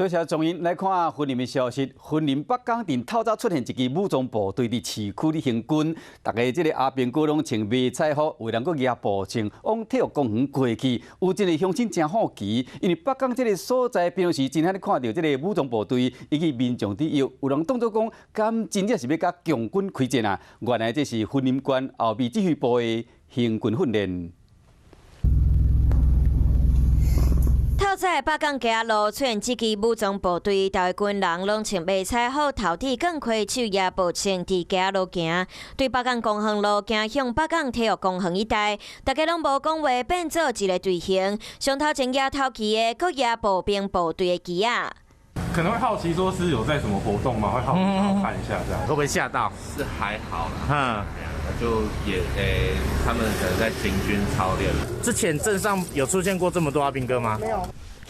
多谢众人来看云林的消息。云林北港镇透早出现一支武装部队伫市区咧行军，大家这个阿兵哥拢穿迷彩服，为人搁举步枪往体育公园过去，有真个乡亲真好奇，因为北港这个所在平时真罕看到这个武装部队以及民众伫游，有人当作讲，敢真正是要甲强军开战啊？原来这是云林县后备指挥部的行军训练。 透早北港街路出现几支武装部队，大个军人拢穿迷彩服，头顶更开手举步枪伫街路行，对北港公园路行向北港体育公园一带，大家拢无讲话，变做一个队形。上头前举头旗的，搁举步兵部队的旗啊。 可能会好奇说是有在什么活动吗？会好奇看一下这样，会不会吓到？是还好啦，就也他们可能在行军操练。之前镇上有出现过这么多阿兵哥吗？没有。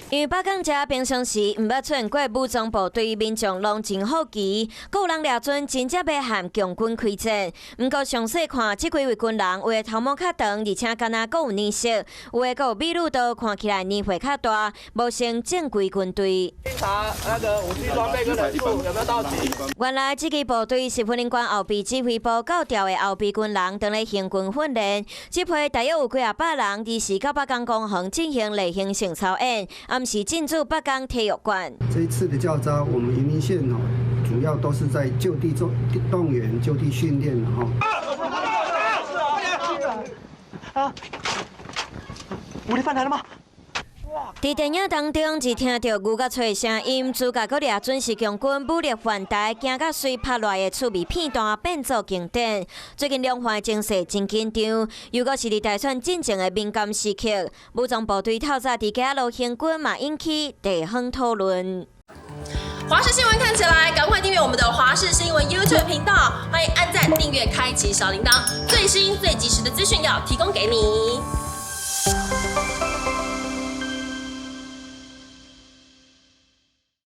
因为北港遮平常时毋捌出现过武装部队，民众拢真好奇，阁有人掠准真正要和强军开战。毋过详细看，即几位军人有的头毛较长，而且敢若阁有年色，有的阁有美女刀，看起来年岁较大，无像正规军队。查那个武器装备跟人数有没有到齐？原来这支部队是云林县后备指挥部教调的后备军人，当咧行军训练。这批大约有几百人，伫时到北港公园进行例行性操演。 是进驻北港体育馆。这一次的教招，我们云林县主要都是在就地动员、就地训练武力犯台了吗？ 伫电影当中，只听到牛角吹声音，主角搁掠准是强军武力犯台，惊甲随拍来的趣味片段变作经典。最近两岸情势真紧张，又搁是伫大选进程的敏感时刻，武装部队透早伫街路行军嘛引起地方讨论。华视新闻看起来，赶快订阅我们的华视新闻 YouTube 频道，欢迎按赞、订阅、开启小铃铛，最新最及时的资讯要提供给你。